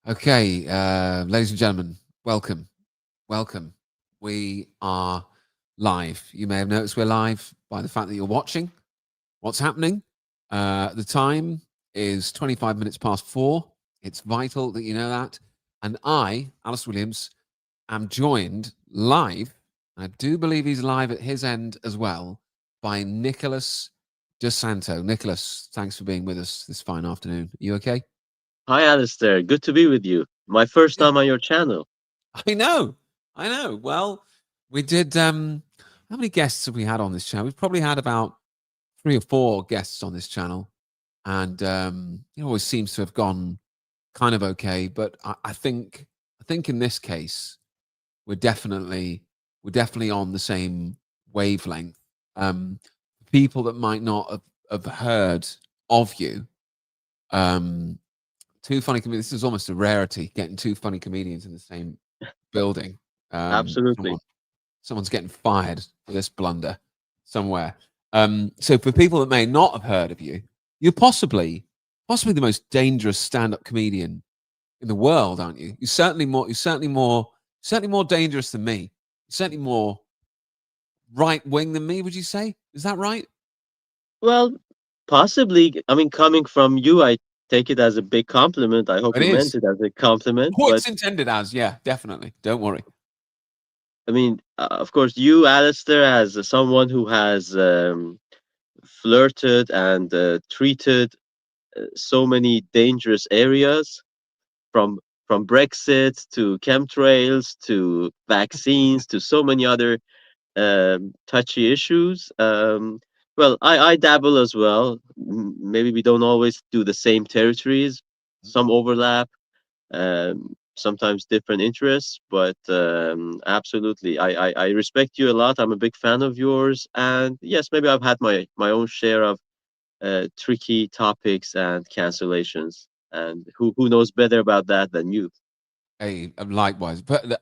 Okay, ladies and gentlemen, welcome, welcome. We are live. You may have noticed we're live by the fact that you're watching what's happening. The time is 25 minutes past 4. It's vital that you know that. And I, Alistair Williams, am joined live. I do believe he's live at his end as well by Nicolas Santo. Nicolas, thanks for being with us this fine afternoon. Are you okay? Hi, Alistair. Good to be with you. My first time on your channel. I know. I know. Well, we did how many guests have we had on this channel? We've probably had about 3 or 4 guests on this channel. And it always seems to have gone kind of okay. But I think in this case, we're definitely on the same wavelength. Um People that might not have heard of you, um, two funny comedians. This is almost a rarity, getting two funny comedians in the same building. Absolutely. Someone's getting fired for this blunder somewhere. So for people that may not have heard of you, you're possibly the most dangerous stand-up comedian in the world, aren't you? Certainly more dangerous than me. Certainly more right wing than me. Would you say? Is that right? Well, possibly. I mean, coming from you, I take it as a big compliment. I hope It you meant is. it as a compliment. Oh, But it's intended as. Yeah, definitely. Don't worry. I mean, of course, you, Alistair, as someone who has flirted and treated so many dangerous areas, from Brexit to chemtrails to vaccines to so many other touchy issues. Well, I dabble as well. Maybe we don't always do the same territories, some overlap, sometimes different interests, but absolutely, I respect you a lot. I'm a big fan of yours, and yes, maybe I've had my own share of tricky topics and cancellations, and who knows better about that than you? Hey, likewise. But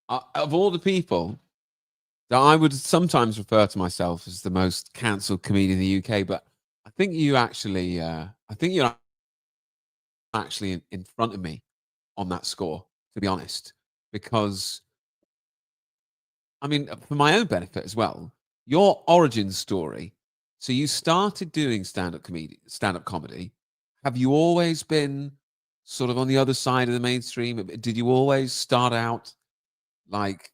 of all the people that I would sometimes refer to myself as the most cancelled comedian in the UK, but I think you're actually in front of me on that score, to be honest, because I mean, for my own benefit as well, your origin story. So you started doing stand up comedy. Have you always been sort of on the other side of the mainstream? Did you always start out like,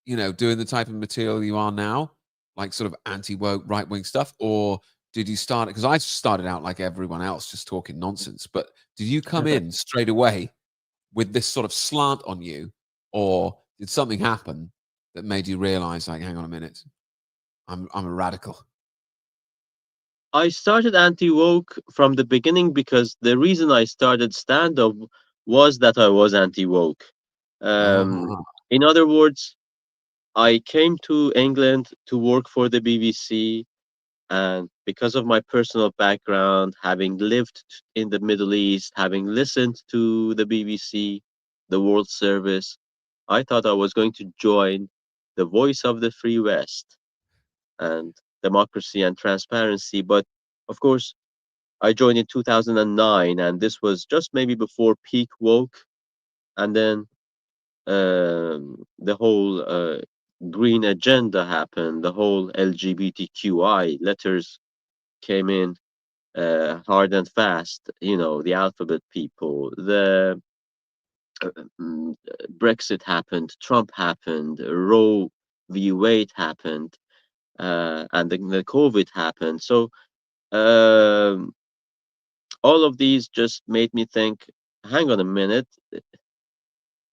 doing the type of material you are now, like sort of anti woke, right wing stuff? Or did you start it? Because I started out like everyone else, just talking nonsense. But did you come in straight away with this sort of slant on you? Or did something happen that made you realize, like, hang on a minute, I'm a radical? I started anti woke from the beginning because the reason I started stand up was that I was anti woke. Um, Ah, in other words, I came to England to work for the BBC, and because of my personal background, having lived in the Middle East, having listened to the BBC, the World Service, I thought I was going to join the voice of the Free West and democracy and transparency. But of course, I joined in 2009, and this was just maybe before peak woke. And then the whole green agenda happened, the whole LGBTQI letters came in hard and fast, the alphabet people, the mm, Brexit happened, Trump happened, Roe v. Wade happened, and the COVID happened. So um, all of these just made me think, hang on a minute,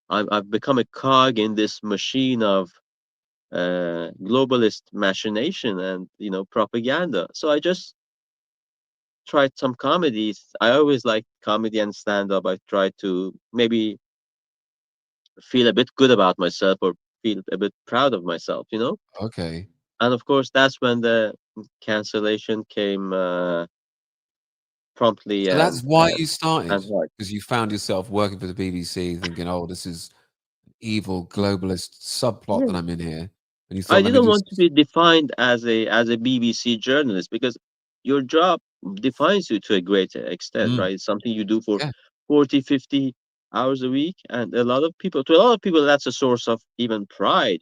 I've become a cog in this machine of globalist machination and propaganda. So I just tried some comedies. I always liked comedy and stand up. I tried to maybe feel a bit good about myself or feel a bit proud of myself. okay. And of course, that's when the cancellation came promptly So that's why you and started, hard. because you found yourself working for the BBC, thinking, "Oh, this is evil globalist subplot Yeah. that I'm in here," and you I thought, "Let me didn't want to just." be defined as a BBC journalist because your job defines you to a great extent, Mm, right? It's something you do for yeah, 40, 50 hours a week. And to a lot of people, that's a source of even pride.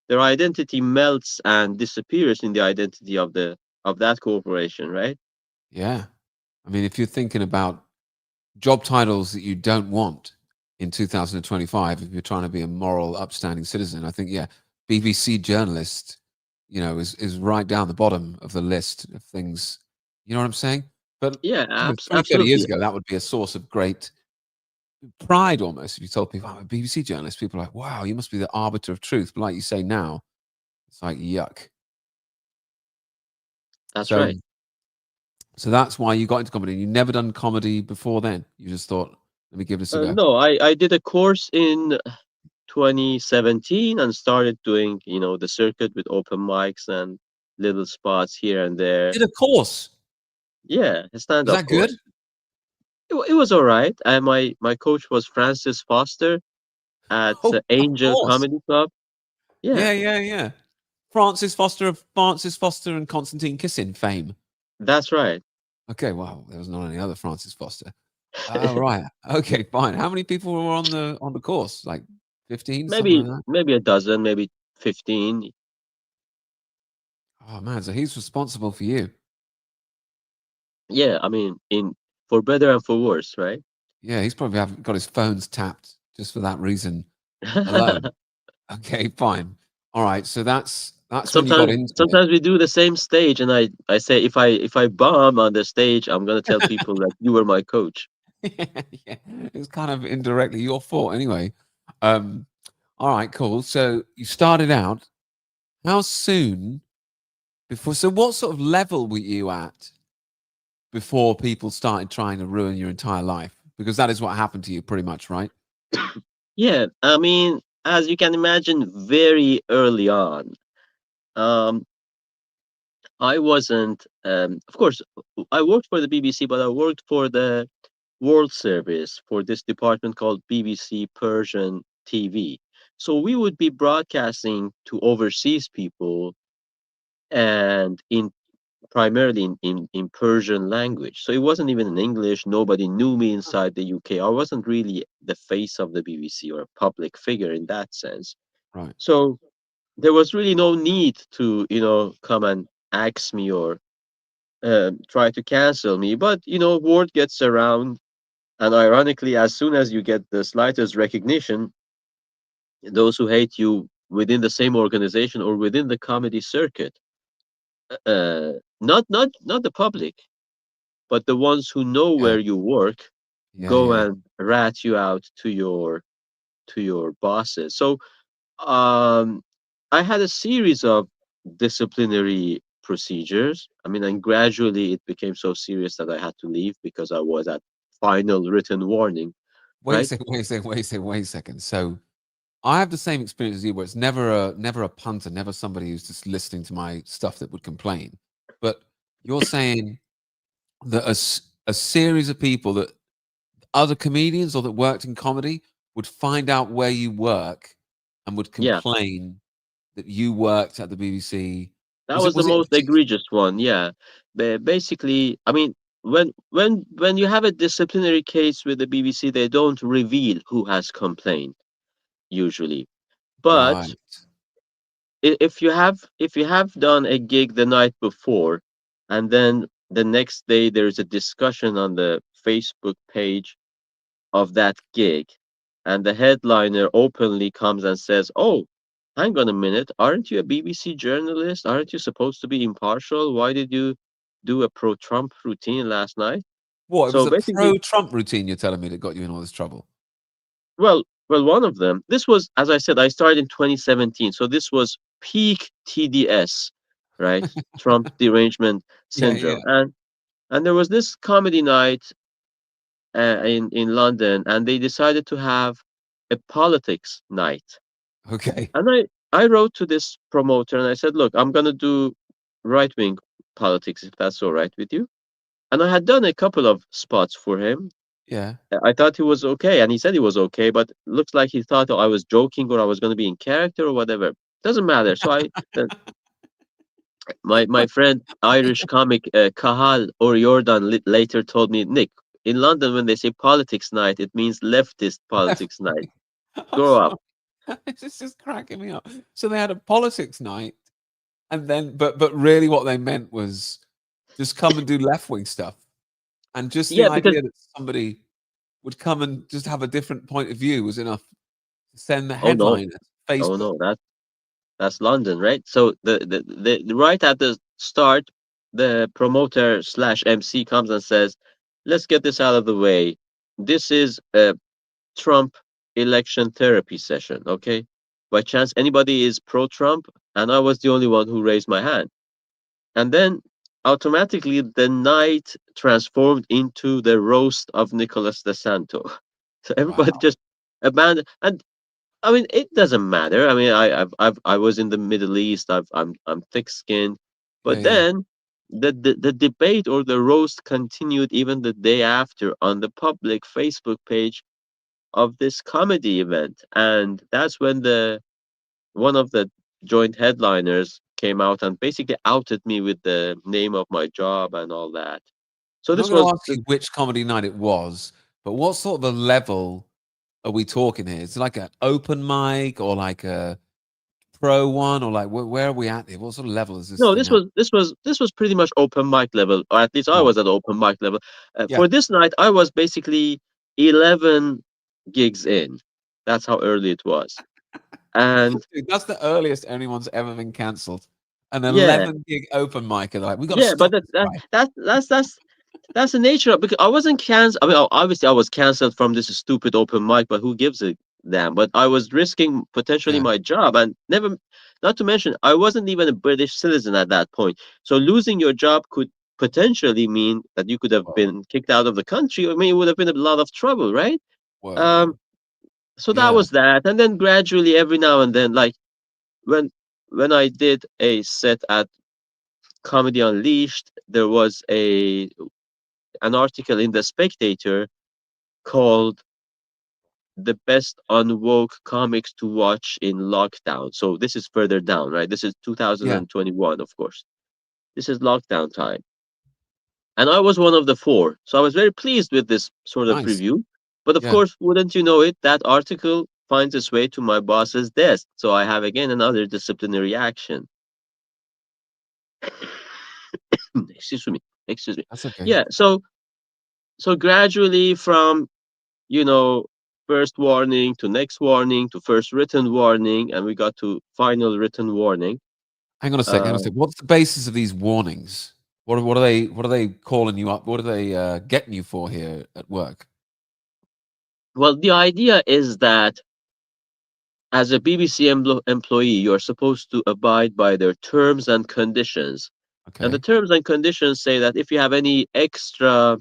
Their identity melts and disappears in the identity of that corporation, right? Yeah. I mean, if you're thinking about job titles that you don't want in 2025, if you're trying to be a moral, upstanding citizen, I think, yeah, BBC journalist, is right down the bottom of the list of things. You know what I'm saying? But Yeah, 20, 30 years absolutely. ago, that would be a source of great pride almost. If you told people, I'm a BBC journalist, people are like, wow, you must be the arbiter of truth. But like you say now, it's like, yuck. That's So, right. so that's why you got into comedy. You never done comedy before then. You just thought, let me give this a go. No, I did a course in 2017 and started doing, the circuit with open mics and little spots here and there. Did a course. Yeah, a Was stand-up that good? course. It was all right. My coach was Francis Foster at Oh, of Angel course. Comedy Club. Yeah, Yeah, yeah, yeah. Francis Foster and Constantine Kissin fame. that's right. Okay, well, there was not any other Francis Foster. Oh, right. Okay, fine. How many people were on the course? Like 15, something maybe like that? maybe a dozen, maybe 15. Oh man, so he's responsible for you. Yeah, I mean, in for better and for worse, right? Yeah, he's probably got his phones tapped just for that reason alone. Okay, fine. All right, so that's when you got sometimes into it. sometimes we do the same stage, and I say if I bomb on the stage, I'm gonna tell people that you were my coach. Yeah, it's kind of indirectly your fault anyway. Um, all right, cool. So you started out. How soon before? So what sort of level were you at before people started trying to ruin your entire life? Because that is what happened to you, pretty much, right? Yeah, I mean, as you can imagine, very early on, um, I wasn't. Of course, I worked for the BBC, but I worked for the World Service for this department called BBC Persian TV. So we would be broadcasting to overseas people and in primarily in Persian language. So it wasn't even in English. Nobody knew me inside the UK. I wasn't really the face of the BBC or a public figure in that sense. Right. So there was really no need to, come and axe me or try to cancel me. But, word gets around. And ironically, as soon as you get the slightest recognition, those who hate you within the same organization or within the comedy circuit, uh, not the public, but the ones who know Yeah. where you work, Yeah. go Yeah. and rat you out to your bosses. So um, I had a series of disciplinary procedures. I mean, and gradually it became so serious that I had to leave because I was at final written warning. Wait a Right? second. Wait a second. Wait a second. Wait a second. So I have the same experience as you, where it's never a punter, never somebody who's just listening to my stuff that would complain. But you're saying that a series of people, that other comedians or that worked in comedy, would find out where you work and would Yeah. complain that you worked at the BBC. That Was it was the was it a most particular? egregious one. Yeah. Basically, I mean, when you have a disciplinary case with the BBC, they don't reveal who has complained usually. But Right. if you have done a gig the night before, and then the next day there's a discussion on the Facebook page of that gig, and the headliner openly comes and says, "Oh, hang on a minute, aren't you a BBC journalist? Aren't you supposed to be impartial? Why did you do a pro-Trump routine last night?" What, it was So a basically, pro-Trump routine you're telling me that got you in all this trouble? well, one of them. This was, as I said, I started in 2017, so this was peak TDS, right? Trump derangement Yeah, syndrome, yeah. and there was this comedy night in London, and they decided to have a politics night. Okay. And I wrote to this promoter and I said, "Look, I'm gonna do right wing politics if that's all right with you." And I had done a couple of spots for him. Yeah. I thought he was okay, and he said he was okay, but looks like he thought I was joking or I was gonna be in character or whatever. Doesn't matter. So my friend Irish comic Kahal or Jordan later told me, "Nick, in London, when they say politics night, it means leftist Left politics night. wing. I'm Grow up. sorry. It's just cracking me up. So they had a politics night, and then, but really, what they meant was just come and do left wing stuff, and just the Yeah, because idea that somebody would come and just have a different point of view was enough to send the oh no, headline at oh Facebook. no, that's London, right? So right at the start, the promoter slash MC comes and says, "Let's get this out of the way. This is a Trump election therapy session, okay? By chance, anybody is pro-Trump?" And I was the only one who raised my hand. And then automatically the night transformed into the roast of Nicolas de Santo. So everybody Wow. just abandoned. And I mean, it doesn't matter. I mean, I was in the Middle East. I'm thick-skinned, Yeah, but yeah. then the debate or the roast continued even the day after on the public Facebook page of this comedy event, and that's when the one of the joint headliners came out and basically outed me with the name of my job and all that. So I'm not this gonna was ask you which comedy night it was, but what sort of a level are we talking here? Is it like an open mic or like a pro one, or like where are we at here? What sort of level is this no, thing at? this was pretty much open mic level, or at least I Right. was at open mic level. Yeah. For this night, I was basically 11 gigs in. That's how early it was, and Dude, that's the earliest anyone's ever been cancelled. An yeah, 11 gig open mic, and they're like, "We gotta yeah, but stop this guy." that's the nature of, because I wasn't canceled. I mean, obviously, I was canceled from this stupid open mic, but who gives a damn? But I was risking potentially Yeah. my job, and never, not to mention, I wasn't even a British citizen at that point. So losing your job could potentially mean that you could have Whoa. been kicked out of the country. I mean, it would have been a lot of trouble, right? Whoa. Um, so that Yeah. was that, and then gradually, every now and then, like when when I did a set at Comedy Unleashed, there was a an article in the Spectator called "The Best Unwoke Comics to Watch in Lockdown." So this is further down, right? This is Yeah. 2021, of course. This is lockdown time. And I was one of the four. So I was very pleased with this sort of Nice. review. But of Yeah. course, wouldn't you know it, that article finds its way to my boss's desk. So I have again another disciplinary action. Excuse me. Excuse me. That's okay. Yeah, so gradually from, you know, first warning to next warning to first written warning, and we got to final written warning. Hang on a sec, hang on a Uh, sec. What's the basis of these warnings? What are they calling you up? What are they, getting you for here at work? well, the idea is that as a BBC employee, you're supposed to abide by their terms and conditions. And the Okay. terms and conditions say that if you have any extra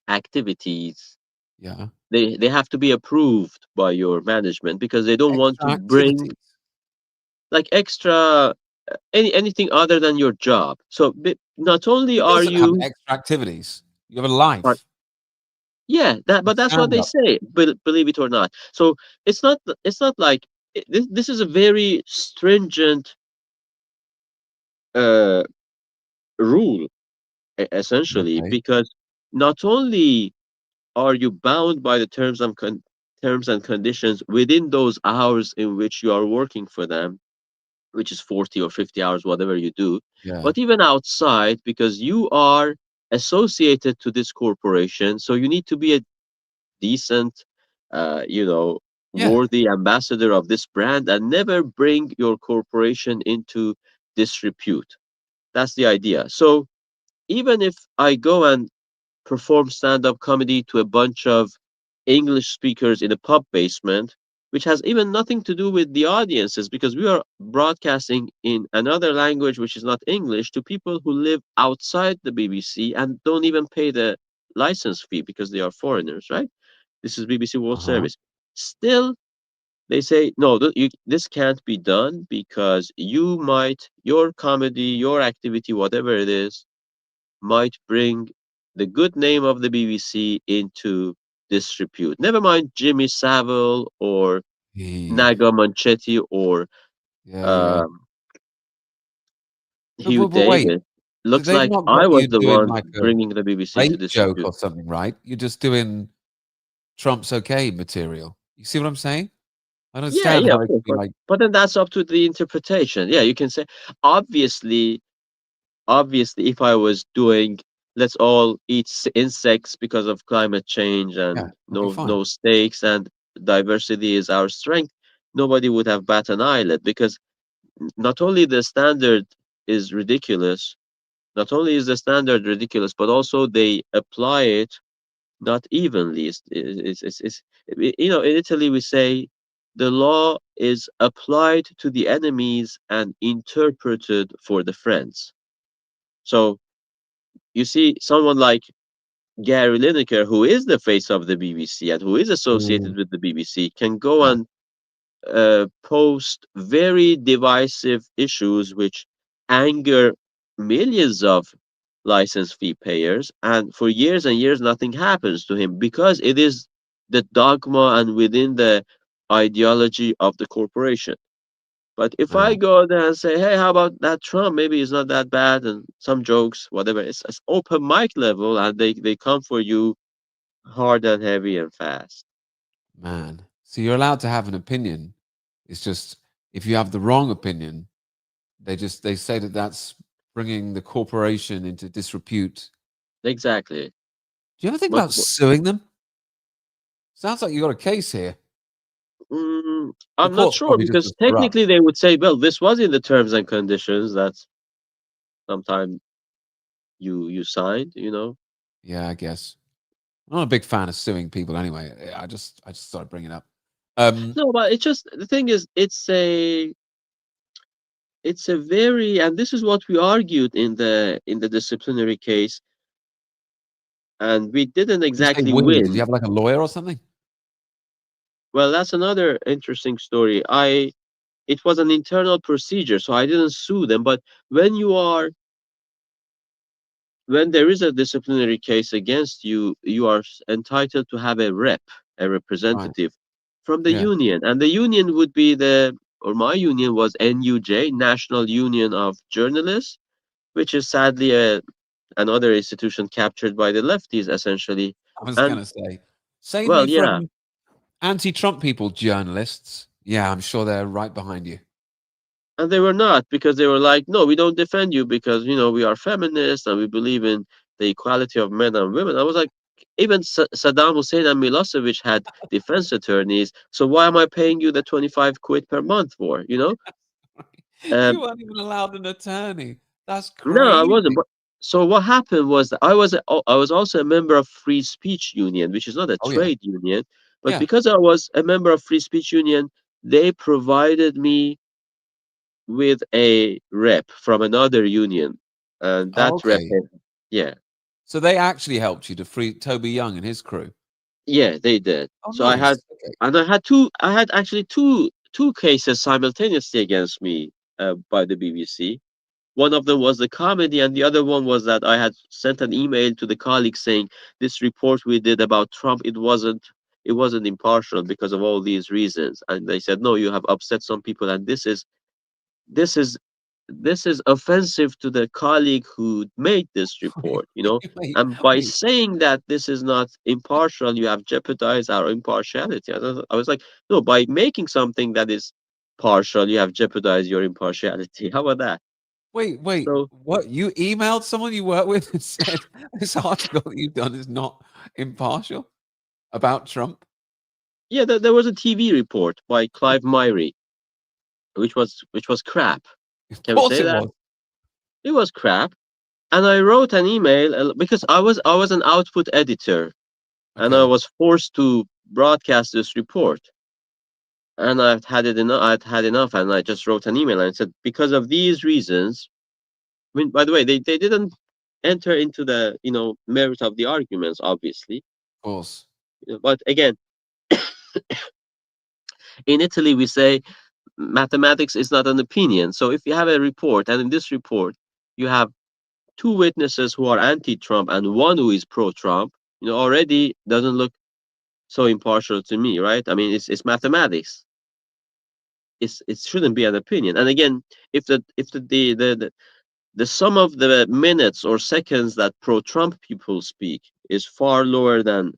activities, Yeah. they have to be approved by your management, because they don't want Extra to bring activities. like extra anything other than your job. So not only Who are doesn't have you extra activities? You have a part, life. yeah, that, You but that's what stand they up. say, believe it or not. So it's not like this is a very stringent uh rule, essentially, Okay. because not only are you bound by the terms and conditions within those hours in which you are working for them, which is 40 or 50 hours, whatever you do, Yeah. but even outside, because you are associated to this corporation, so you need to be a decent, you know, Yeah. worthy ambassador of this brand and never bring your corporation into disrepute. That's the idea. So even if I go and perform stand-up comedy to a bunch of English speakers in a pub basement, which has even nothing to do with the audiences, because we are broadcasting in another language which is not English to people who live outside the BBC and don't even pay the license fee because they are foreigners, right? This is BBC World Uh-huh. Service. Still, they say, no, this can't be done because your comedy, your activity, whatever it is, might bring the good name of the BBC into disrepute. Never mind Jimmy Savile or Yeah. Naga Manchetti or Yeah, yeah. um, But Hugh but but wait, Davis. looks they've like not got I was you the doing one like a bringing the BBC to rape joke disrepute. or something, right? You're just doing Trump's okay material. You see what I'm saying? I don't Yeah, understand yeah, how of it course, could be like, but then that's up to the interpretation. Yeah, you can say obviously, obviously, if I was doing let's all eat insects because of climate change yeah, and okay, fine. no steaks and diversity is our strength, nobody would have bat an eyelid because not only the standard is ridiculous, not only is the standard ridiculous, but also they apply it not evenly. You know, in Italy we say the law is applied to the enemies and interpreted for the friends. So you see someone like Gary Lineker, who is the face of the BBC and who is Mm, associated with the BBC, can go yeah, and post very divisive issues which anger millions of license fee payers, and for years and years nothing happens to him because it is the dogma and within the ideology of the corporation. But if I man, go there and say, hey, how about that Trump? Maybe he's not that bad, and some jokes, whatever. It's open mic level, and they come for you hard and heavy and fast. man. So you're allowed to have an opinion. It's just if you have the wrong opinion, they say that that's bringing the corporation into disrepute. Exactly. Do you ever think But about suing them? Sounds like you got a case here. The I'm not court's sure probably just because as corrupt. technically they would say, well, this was in the terms and conditions that sometime you signed, you know. Yeah, I guess. I'm not a big fan of suing people anyway. I just thought I'd bring it up. No, but it's just the thing is, it's a very, and this is what we argued in the disciplinary case, and we didn't When you say exactly we, did you win. have like a lawyer or something? Well, that's another interesting story. It was an internal procedure, so I didn't sue them. But when you are when there is a disciplinary case against you, you are entitled to have a rep, a Right. representative from the Yeah. union. And the union would be or my union was NUJ, National Union of Journalists, which is sadly another institution captured by the lefties, essentially. I was And gonna say, save me well, yeah, from anti-Trump people, journalists. Yeah, I'm sure they're right behind you. and they were not because they were like, no, we don't defend you because we are feminists and we believe in the equality of men and women. I was like, even Saddam Hussein and Milosevic had defense attorneys, so why am I paying you the 25 quid per month for? You Um, weren't even allowed an attorney. That's no, I wasn't. crazy. But so what happened was that I was also a member of Free Speech Union, which is not a Oh yeah, trade union, but yeah. because I was a member of Free Speech Union, they provided me with a rep from another union, and Oh, that rep, okay. yeah, So they actually helped you to free Toby Young and his crew. yeah, they did. Oh, So I had, nice. Okay. and I had actually two cases simultaneously against me by the BBC. One of them was the comedy, and the other one was that I had sent an email to the colleagues saying this report we did about Trump, it wasn't impartial because of all these reasons. And they said, no, you have upset some people, and this is this is offensive to the colleague who made this Wait, report. wait, And by wait. saying that this is not impartial, you have jeopardized our impartiality. I was like, no, by making something that is partial, you have jeopardized your impartiality. How about that? Wait. So What? You emailed someone you work with and said this article that you've done is not impartial about Trump? yeah, there was a TV report by Clive Myrie, which was crap. Of Can we course say it that? was. It was crap. And I wrote an email because I was an output editor and I Okay. was forced to broadcast this report. And I'd had enough, and I just wrote an email and said, because of these reasons. I mean, by the way, they didn't enter into the merit of the arguments, obviously. Of course. But again, in Italy, we say mathematics is not an opinion. So if you have a report, and in this report you have two witnesses who are anti-Trump and one who is pro-Trump, already doesn't look so impartial to me, right? I mean, it's mathematics. It shouldn't be an opinion. And again, if the the sum of the minutes or seconds that pro-Trump people speak is far lower than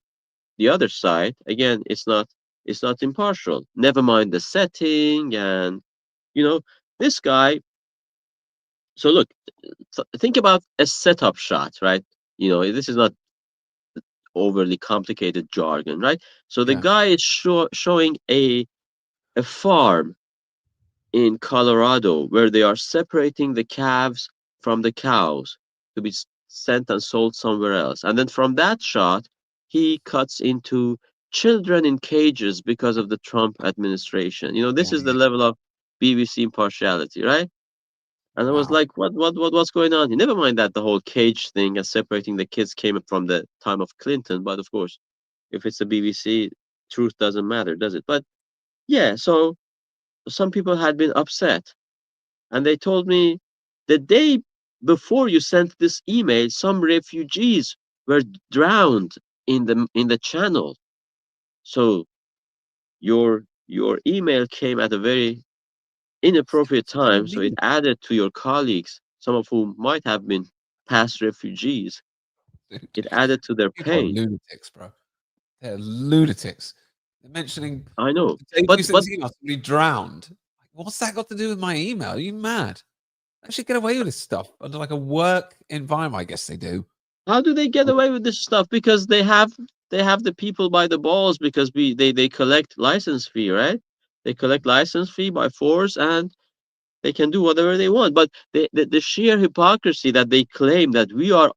the other side. Again, it's not impartial. Never mind the setting and you know this guy. So look, think about a setup shot, right? This is not overly complicated jargon, right? So the Yeah. guy is showing a farm in Colorado where they are separating the calves from the cows to be sent and sold somewhere else. And then from that shot, he cuts into children in cages because of the Trump administration. This Yeah. is the Yeah. level of BBC impartiality, right? And I was Wow. like, what's going on here? Never mind that the whole cage thing and separating the kids came from the time of Clinton, but of course, if it's the BBC, truth doesn't matter, does it? But yeah, so some people had been upset and they told me the day before you sent this email, some refugees were drowned in the channel. So your email came at a very inappropriate What do you time, so it mean? added to your colleagues, some of whom might have been past refugees, Dude, it added to their people are pain. lunatics, bro. They're lunatics. They're mentioning I know. the day you But sent but this email, somebody drowned. Like, what's that got to do with my email? Are you mad? I should get away with this stuff under like a work environment. I guess they do. how do they get away with this stuff? Because they have the people by the balls because they collect license fee, right? They collect license fee by force and they can do whatever they want. But the sheer hypocrisy that they claim that we are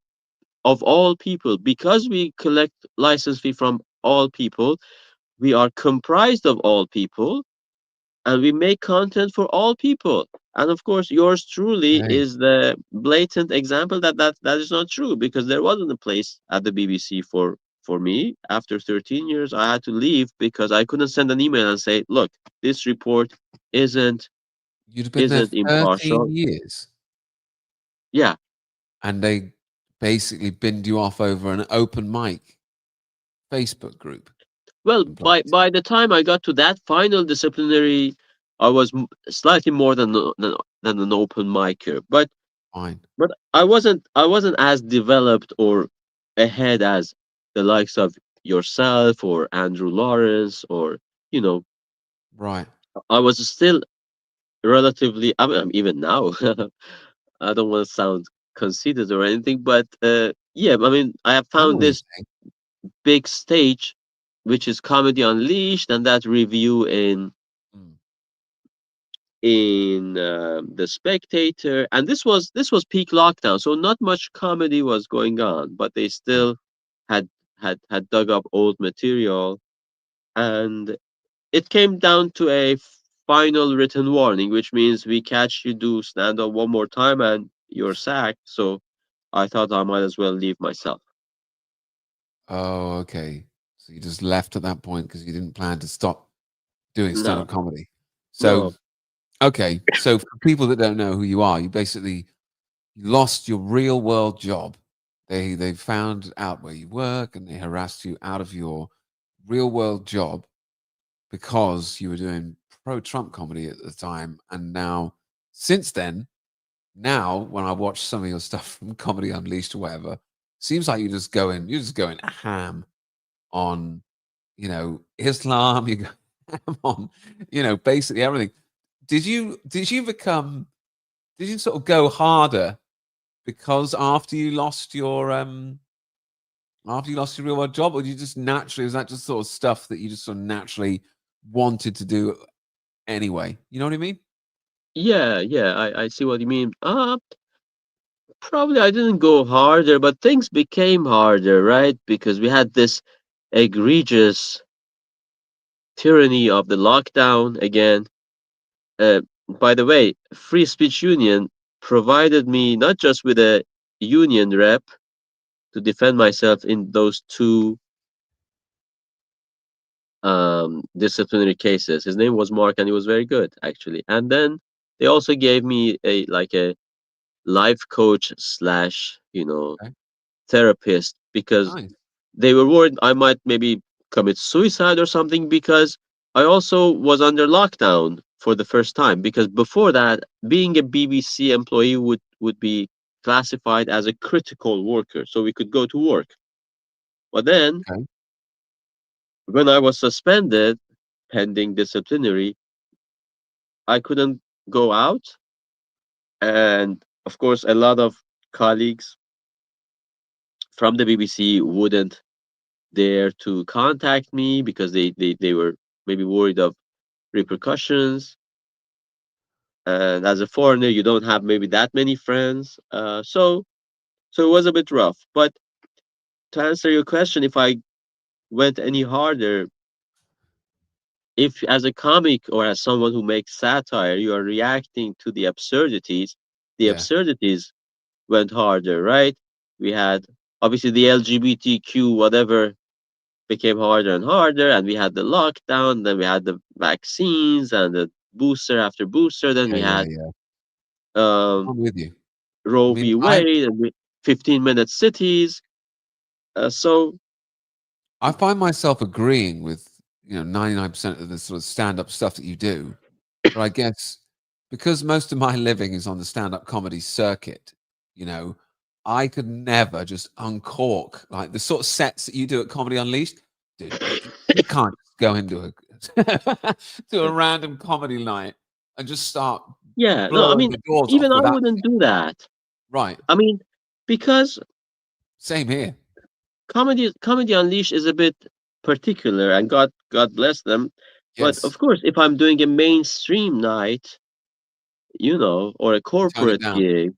of all people, because we collect license fee from all people, we are comprised of all people, and we make content for all people. And of course, yours truly Hey, is the blatant example that is not true because there wasn't a place at the BBC for me. After 13 years, I had to leave because I couldn't send an email and say, "Look, this report isn't you'd have been there isn't 13 impartial." years Yeah. and they basically binned you off over an open mic Facebook group Well, by complaint. by the time I got to that final disciplinary, I was slightly more than an open micer, Fine. but I wasn't as developed or ahead as the likes of yourself or Andrew Lawrence or you know Right. I was still relatively. I mean, even now, I don't want to sound conceited or anything, but yeah, I mean, I have I know found what you're this saying. big stage, which is Comedy Unleashed, and that review Mm, in the Spectator, and this was peak lockdown, so not much comedy was going on, but they right. still had dug up old material, and it came down to a final written warning, which means we catch you do stand up one more time and you're sacked. So I thought I might as well leave myself. Oh, okay. So you just left at that point because you didn't plan to stop doing No, stand-up comedy. So, no, okay. So for people that don't know who you are, you basically lost your real world job. They found out where you work and they harassed you out of your real world job because you were doing pro Trump comedy at the time. And now, since then, now when I watch some of your stuff from Comedy Unleashed or whatever, seems like you're just going ham on, Islam, you go ham on, basically everything. Did you sort of go harder because after you lost your real world job, or did you just naturally was that just sort of stuff that you just sort of naturally wanted to do anyway? You know what I mean? yeah, yeah, I see what you mean. Probably I didn't go harder, but things became harder, right? Because we had this egregious tyranny of the lockdown again. Uh, by the way, Free Speech Union provided me not just with a union rep to defend myself in those two disciplinary cases. His name was Mark, and he was very good actually. And then they also gave me a life coach slash Okay. therapist because Nice. they were worried I might maybe commit suicide or something because I also was under lockdown for the first time because before that being a BBC employee would be classified as a critical worker, so we could go to work. But then, Okay. when I was suspended, pending disciplinary, I couldn't go out. And of course, a lot of colleagues from the BBC wouldn't dare to contact me because they were maybe worried of repercussions. And as a foreigner, you don't have maybe that many friends. So it was a bit rough. But to answer your question, if I went any harder, if as a comic or as someone who makes satire, you are reacting to the Yeah. absurdities went harder, right? We had obviously the LGBTQ whatever became harder and harder, and we had the lockdown, then we had the vaccines and the booster after booster, then Yeah. we Yeah. had Yeah. um, I'm with you. I Roe mean, v. Wade and 15-minute cities. So I find myself agreeing with 99% of the sort of stand-up stuff that you do, but I guess because most of my living is on the stand-up comedy circuit, you know, I could never just uncork like the sort of sets that you do at Comedy Unleashed. Dude, you can't just go into a to a random comedy night and just start yeah, no, I blowing mean, the doors off even I with that wouldn't shit. do that. Right. I mean, because Same here. Comedy Unleashed is a bit particular, and God bless them. But Yes. of course, if I'm doing a mainstream night, or a You tone it corporate down. gig,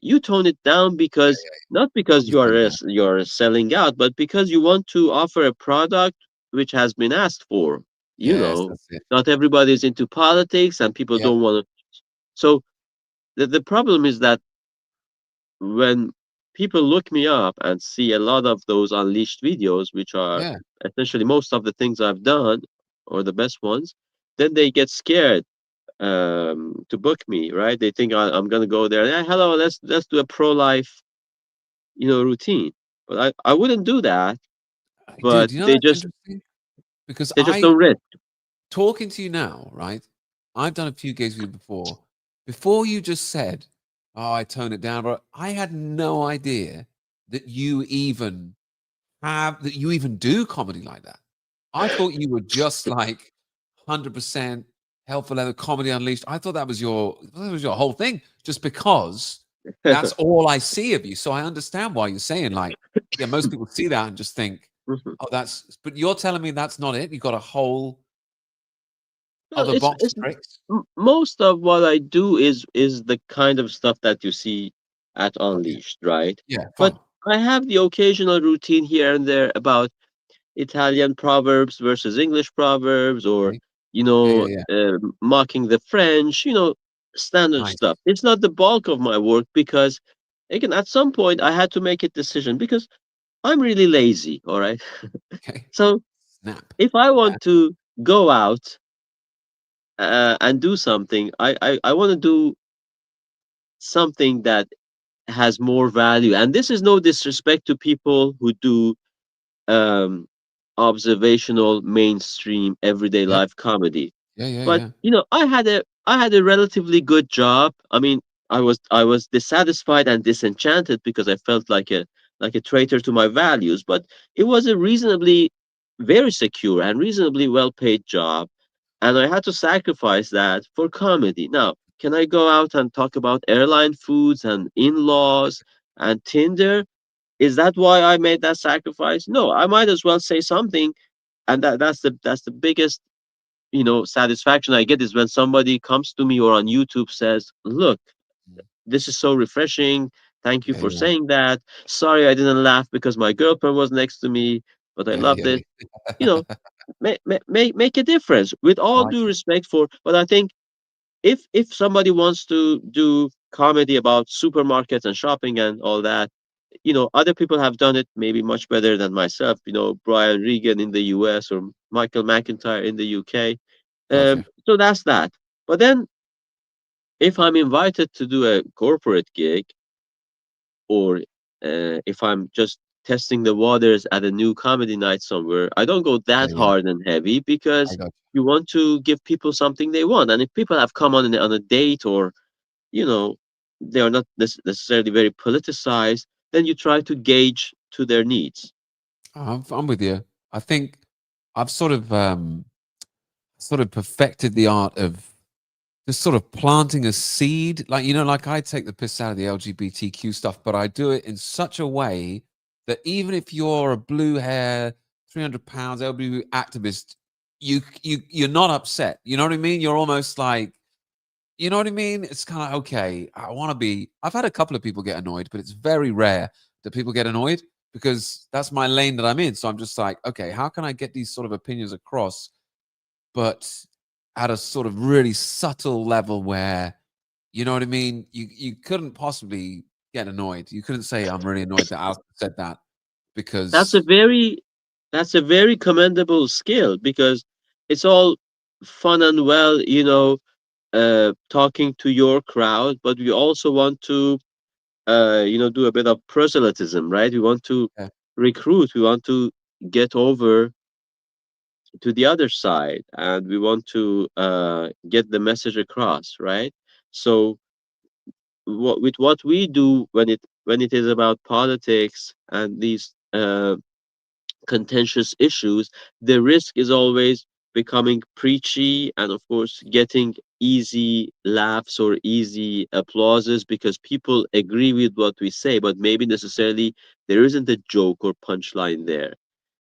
you tone it down Yeah, because yeah. not because you are 100% down. you're selling out, but because you want to offer a product which has been asked for. You Yes, know, that's it. not everybody is into politics, and people Yep. don't want to. So the problem is that when people look me up and see a lot of those unleashed videos, which are Yeah. essentially most of the things I've done or the best ones, then they get scared to book me, right? They think I'm gonna go there. "Yeah, hello, let's do a pro-life, routine." But I wouldn't do that. Dude, But you know they that's just interesting? Because they just don't risk. talking to you now, right? I've done a few gigs with you before. Before you just said, "Oh, I tone it down," but I had no idea that you even do comedy like that. I thought you were just like 100% helpful leather comedy unleashed. I thought that was your whole thing, just because that's all I see of you. So I understand why you're saying like, yeah, most people see that and just think, Mhm. oh, but you're telling me that's not it. You got a whole Well, other box of tricks. most of what I do is the kind of stuff that you see at Got you. Unleashed, right? Yeah, But fine. I have the occasional routine here and there about Italian proverbs versus English proverbs, or Okay. Yeah, yeah, yeah. mocking the French, standard Nice. stuff. It's not the bulk of my work because, again, at some point I had to make a decision because I'm really lazy. All right, Okay. so Snap. if I Yeah. want to go out and do something, I want to do something that has more value. And this is no disrespect to people who do um, observational, mainstream, everyday Yep. life comedy. Yeah, yeah, But yeah. I had a relatively good job. I mean, I was dissatisfied and disenchanted because I felt like a traitor to my values. But it was a reasonably very secure and reasonably well paid job, and I had to sacrifice that for comedy. Now, can I go out and talk about airline foods and in-laws and Tinder? Is that why I made that sacrifice? No, I might as well say something, and that's the biggest satisfaction I get is when somebody comes to me or on YouTube says, "Look, Mm. this is so refreshing. Thank you Yeah, for yeah. saying that. Sorry, I didn't laugh because my girlfriend was next to me, but I Yeah, loved yeah, it." You know, yeah. make a difference. With I all like due it. respect for, but I think if somebody wants to do comedy about supermarkets and shopping and all that, other people have done it maybe much better than myself. Brian Regan in the US or Michael McIntyre in the UK. Gotcha. So that's that. But then if I'm invited to do a corporate gig, or if I'm just testing the waters at a new comedy night somewhere, I don't go Yeah, that yeah. hard and heavy I because got you want to give people something they want. And if people have come on a date, or you know they are not necessarily very politicized, then you try to gauge to their needs. I'm with you. I think I've sort of perfected the art of just sort of planting a seed. Like, like I take the piss out of the LGBTQ stuff, but I do it in such a way that even if you're a blue hair, 300 pounds LGBT activist, you're not upset. You know what I mean? You're almost like, you know what I mean? It's kind of okay. I want to be. I've had a couple of people get annoyed, but it's very rare that people get annoyed because that's my lane that I'm in. So I'm just like, okay, how can I get these sort of opinions across, but at a sort of really subtle level where, you know what I mean? You couldn't possibly get annoyed. You couldn't say I'm really annoyed that Alistair said that That's a because very that's a very commendable skill, because it's all fun and well, talking to your crowd, but we also want to, do a bit of proselytism, right? We want to yeah, recruit, we want to get over to the other side, and we want to get the message across, right? So, with what we do when it is about politics and these contentious issues, the risk is always becoming preachy and, of course, getting easy laughs or easy applauses because people agree with what we say, but maybe necessarily there isn't a joke or punchline there.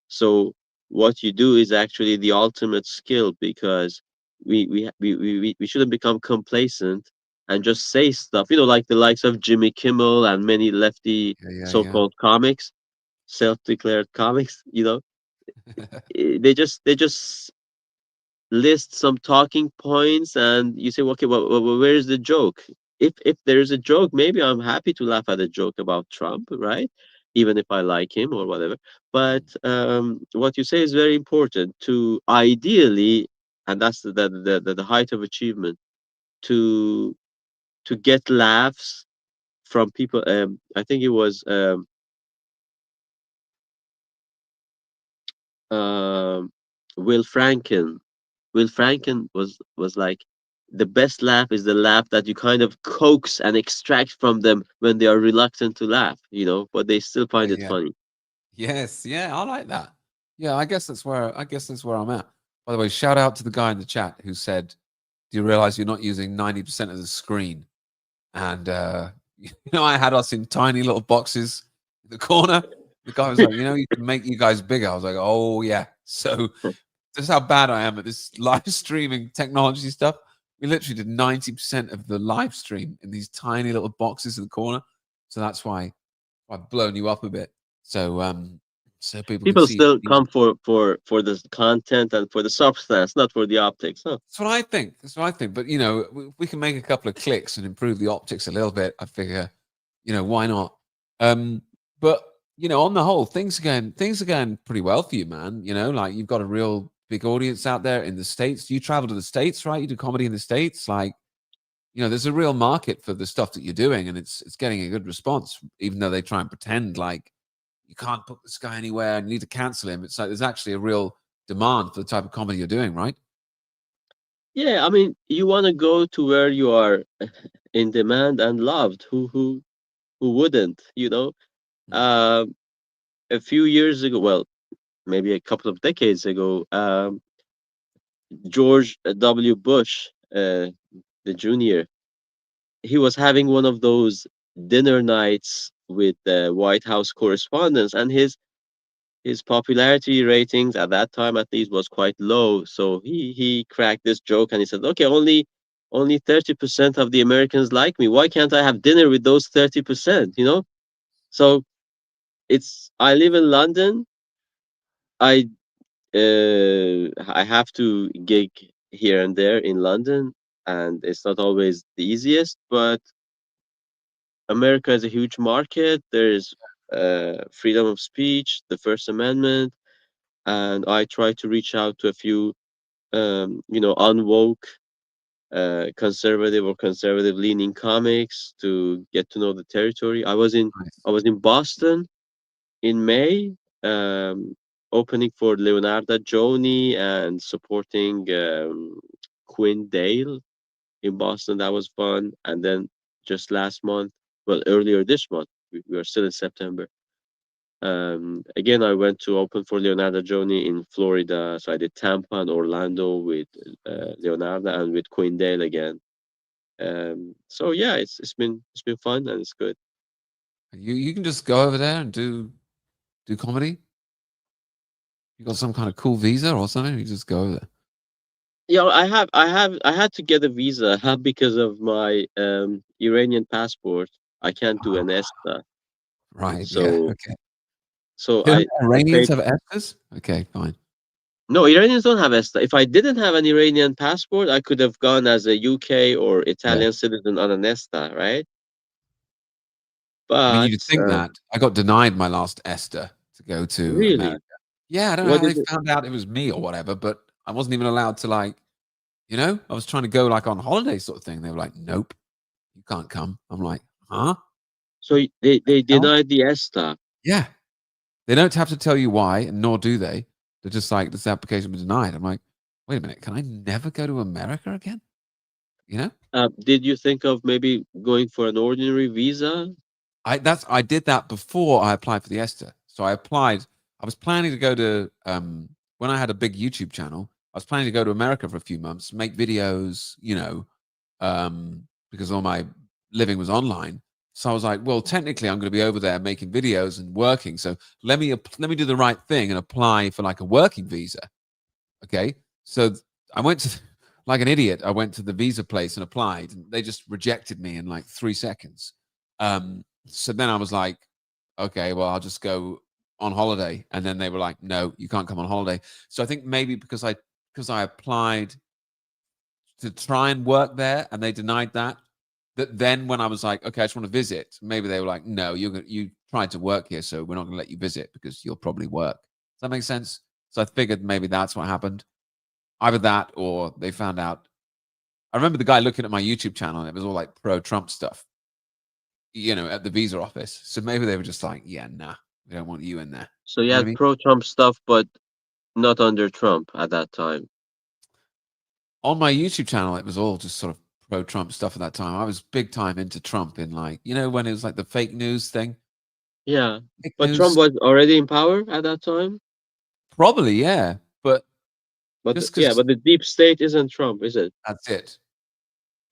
So what you do is actually the ultimate skill, because we shouldn't become complacent and just say stuff, like the likes of Jimmy Kimmel and many lefty yeah, so-called comics, self-declared comics, yeah. they just list some talking points, and you say, okay, well, where's the joke? If there is a joke, maybe I'm happy to laugh at a joke about Trump, right? Even if I like him or whatever. But what you say is very important. To ideally, and that's the height of achievement, to to get laughs from people. I think it was um, Will Franken. Will Franken was like, the best laugh is the laugh that you kind of coax and extract from them when they are reluctant to laugh, but they still Yeah, find it yeah. funny. Yes, yeah, I like that. Yeah, I guess that's where I'm at. By the way, shout out to the guy in the chat who said, "Do you realize you're not using 90% of the screen?" And I had us in tiny little boxes in the corner. The guy was like, "You can make you guys bigger." I was like, "Oh yeah." So this is how bad I am at this live streaming technology stuff. We literally did 90% of the live stream in these tiny little boxes in the corner. So that's why I've blown you up a bit. So so people can People see. still come for the content and for the substance, not for the optics, huh? That's what I think. That's what I think. But we can make a couple of clicks and improve the optics a little bit. I figure, why not? Um, but on the whole, things are going pretty well for you, man. Like you've got a real big audience out there in the States. You travel to the States, right? You do comedy in the States. Like, there's a real market for the stuff that you're doing, and it's getting a good response, even though they try and pretend like you can't put this guy anywhere and you need to cancel him. It's like there's actually a real demand for the type of comedy you're doing, right? Yeah, I mean, you want to go to where you are in demand and loved. Who wouldn't, Mm. Um, a few years ago, well, maybe a couple of decades ago, George W. Bush, the junior, he was having one of those dinner nights with the White House correspondents, and his popularity ratings at that time, at least, was quite low. So he cracked this joke and he said, "Okay, only 30% of the Americans like me. Why can't I have dinner with those 30%?" So I live in London. I I have to gig here and there in London, and it's not always the easiest, but America is a huge market. There's freedom of speech, the First Amendment, and I try to reach out to a few, unwoke, conservative or conservative leaning comics to get to know the territory. Nice. I was in Boston in May, um, opening for Leonardo Joni and supporting Quinn Dale in Boston. That was fun, and then just last month. Well, earlier this month. We are still in September. Again, I went to open for Leonardo Joni in Florida. So I did Tampa and Orlando with Leonardo and with Queen Dale again. So yeah, it's been fun and it's good. You can just go over there and do comedy. You got some kind of cool visa or something. You just go over there. Yeah, I had to get a visa because of my Iranian passport. I can't do an Ah, ESTA. right. Yeah. So Okay. so Don't I Iranians paid. have Estes? Okay. Fine. No, Iranians don't have ESTA. If I didn't have an Iranian passport, I could have gone as a UK or Yeah. Italian citizen on an ESTA, right? I mean, But you'd think that. I got denied my last Esther to go to America. really, Yeah, I don't know what how they did it? found out it was me or whatever, but I wasn't even allowed to like, I was trying to go like on holiday sort of thing. They were like, "Nope, you can't come." I'm like, "Huh? So they Hell?" denied the ESTA. Yeah. They don't have to tell you why, and nor do they. They're just like, "This application was denied." I'm like, "Wait a minute, can I never go to America again?" You know? Did you think of maybe going for an ordinary visa? I did that before I applied for the ESTA. So I applied. I was planning to go to when I had a big YouTube channel. I was planning to go to America for a few months, make videos, because all my living was online. So I was like, well, technically, I'm going to be over there making videos and working. So let me do the right thing and apply for like a working visa. Okay. So I went to, like an idiot, I went to the visa place and applied, and they just rejected me in like 3 seconds. So then I was like, okay, well, I'll just go on holiday. And then they were like, no, you can't come on holiday. So I think maybe because I applied to try and work there and they denied that. That then when I was like, okay, I just want to visit, maybe they were like, no, you tried to work here, so we're not going to let you visit because you'll probably work. Does that make sense? So I figured maybe that's what happened. Either that or they found out. I remember the guy looking at my YouTube channel and it was all like pro Trump stuff, at the visa office. So maybe they were just like, yeah, nah, we don't want you in there. So you You know what I had mean? pro-Trump stuff, but not under Trump at that time. On my YouTube channel, it was all just sort of pro Trump stuff at that time. I was big time into Trump in like, when it was like the fake news thing. Yeah, Fake but Trump news, was already in power at that time. probably, yeah. But But just yeah, because but the deep state isn't Trump, is it? that's it.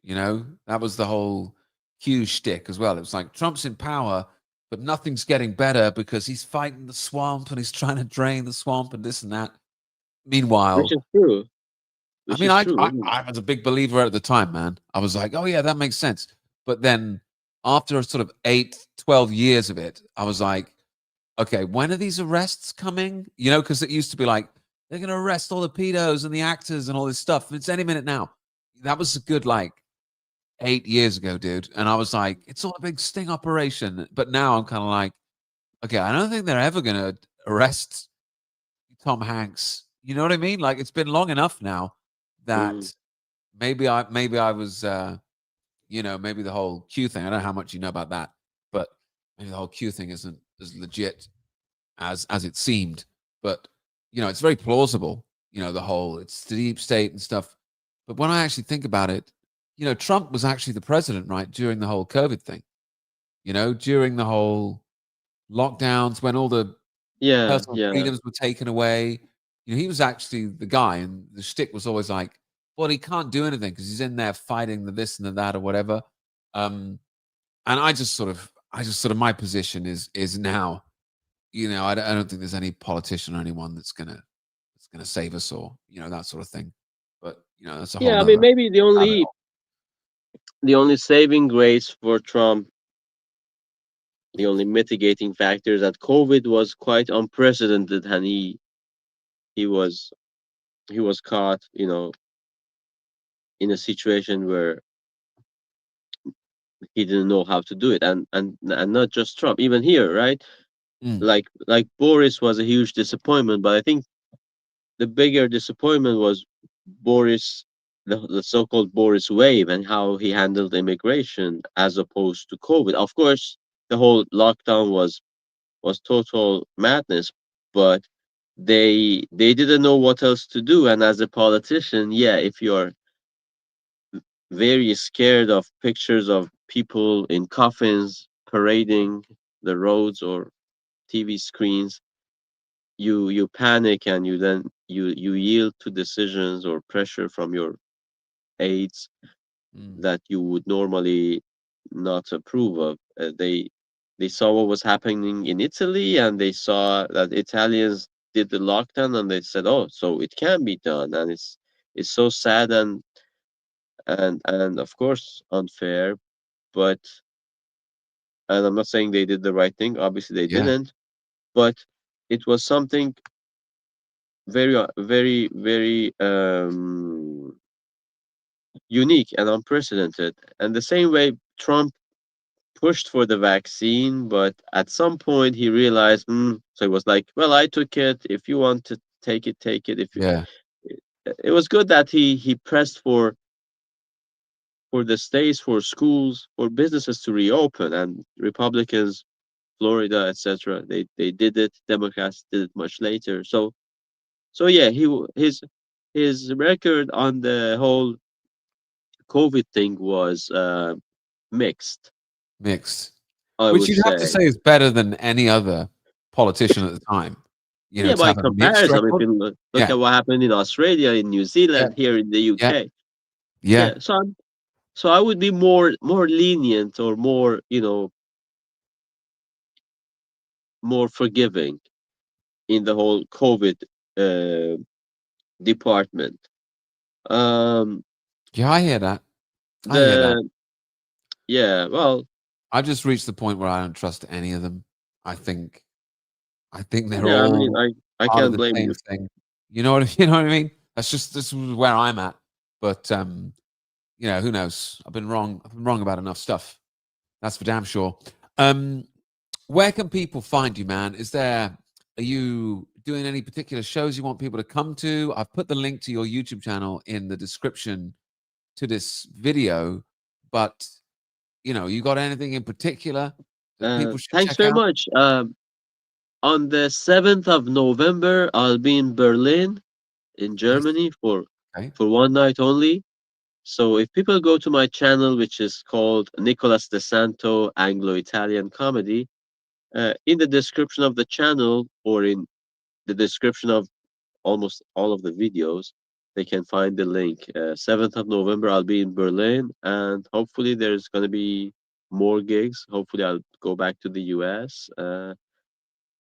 That was the whole Q shtick as well. It was like Trump's in power, but nothing's getting better because he's fighting the swamp and he's trying to drain the swamp and this and that. Which Meanwhile, is true. I Which mean, is I, true, I isn't it? I was a big believer at the time, man. I was like, oh yeah, that makes sense. But then after a sort of 8, 12 years of it, I was like, okay, when are these arrests coming? Because it used to be like, they're going to arrest all the pedos and the actors and all this stuff. It's any minute now. That was a good, like, 8 years ago, dude. And I was like, it's all a big sting operation. But now I'm kind of like, okay, I don't think they're ever going to arrest Tom Hanks. You know what I mean? Like, it's been long enough now Mm. that maybe I was, maybe the whole Q thing. I don't know how much you know about that, but maybe the whole Q thing isn't as legit as it seemed. But it's very plausible. The whole it's the deep state and stuff. But when I actually think about it, Trump was actually the president, right, during the whole COVID thing. During the whole lockdowns when all the Yeah, personal yeah. freedoms were taken away. He was actually the guy, and the shtick was always like, well, he can't do anything because he's in there fighting the this and the that or whatever. And I just sort of my position is now, I don't think there's any politician or anyone that's gonna save us or that sort of thing. But that's a whole Yeah, I mean, nother maybe rabbit hole. the only saving grace for Trump, the only mitigating factor is that COVID was quite unprecedented, and he was he was caught, in a situation where he didn't know how to do it, and not just Trump, even here, right? Mm, Like Boris was a huge disappointment, but I think the bigger disappointment was Boris, the so-called Boris wave, and how he handled immigration as opposed to COVID. Of course, the whole lockdown was total madness, but they didn't know what else to do. And as a politician, yeah, if you're very scared of pictures of people in coffins parading the roads or TV screens, you panic, and you yield to decisions or pressure from your aides Mm. that you would normally not approve of. They saw what was happening in Italy, and they saw that Italians did the lockdown, and they said, "Oh, so it can be done." And it's so sad and of course unfair, but and I'm not saying they did the right thing. Obviously, they Yeah. didn't, but it was something very unique and unprecedented. And the same way Trump pushed for the vaccine, but at some point he realized, so he was like, "Well, I took it. If you want to take it, take it." If you, Yeah. it was good that he pressed for the states, for schools, for businesses to reopen, and Republicans, Florida, etc. They did it. Democrats did it much later. So yeah, his record on the whole COVID thing was mixed, Mixed. I Which would you'd have to say. say is better than any other politician at the time, Yeah, to by have a mixed comparison, if record. you look Yeah. at what happened in Australia, in New Yeah. Zealand, here in the Yeah. UK. Yeah. Yeah, so I would be more lenient or more, more forgiving in the whole COVID uh, department. Um, Yeah, I hear that. I hear that. the Yeah, well, I've just reached the point where I don't trust any of them. I think they're yeah, I mean, all I part of can't the blame same you. thing. You know what you know what I mean? That's just this is where I'm at. But who knows? I've been wrong. I've been wrong about enough stuff. That's for damn sure. Um, where can people find you, man? Are you doing any particular shows you want people to come to? I've put the link to your YouTube channel in the description to this video, but you got anything in particular that people should Thanks check very out? much. On the 7th of November, I'll be in Berlin, in Nice. Germany, Okay. for one night only. So if people go to my channel, which is called Nicolas de Santo Anglo-Italian Comedy, in the description of the channel or in the description of almost all of the videos, they can find the link. 7th of November, I'll be in Berlin, and hopefully there's going to be more gigs. Hopefully I'll go back to the US.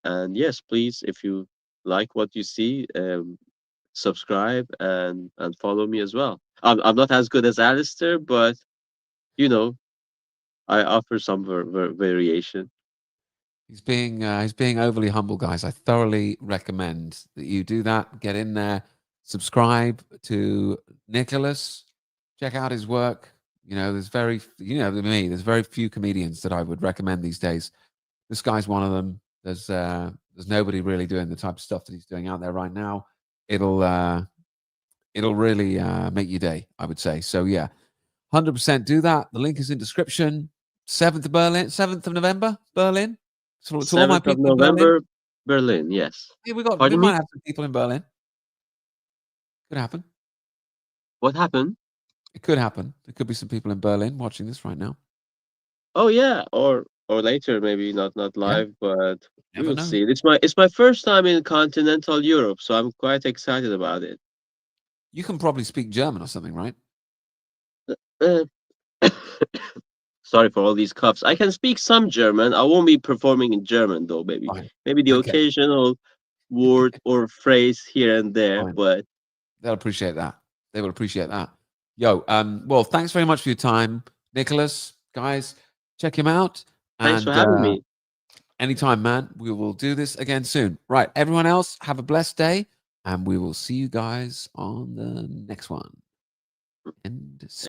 And yes, please, if you like what you see, subscribe and follow me as well. I'm not as good as Alistair, but you know, I offer some variation. He's being overly humble, guys. I thoroughly recommend that you do that. Get in there, subscribe to Nicholas, check out his work. There's me. There's very few comedians that I would recommend these days. This guy's one of them. There's nobody really doing the type of stuff that he's doing out there right now. It'll really make your day, I would say. So yeah, 100% do that. The link is in description. 7th of November, Berlin. So to all my 7th of people in Berlin, November, Berlin. Yes. hey, we Pardon me. might have some people in Berlin. Could happen. What happened? It could happen. There could be some people in Berlin watching this right now. Oh yeah, or later, maybe not Yeah, live, but we never will know. see. It's my first time in continental Europe, so I'm quite excited about it. You can probably speak German or something, right? Uh, Sorry for all these coughs. I can speak some German. I won't be performing in German though. Fine. Maybe the Okay. occasional word or phrase here and there. Fine. But They'll appreciate that. They will appreciate that. Yo, well, thanks very much for your time, Nicholas. Guys, check him out. thanks for And having me. anytime, man. We will do this again soon. Right. Everyone else, have a blessed day. And we will see you guys on the next one. End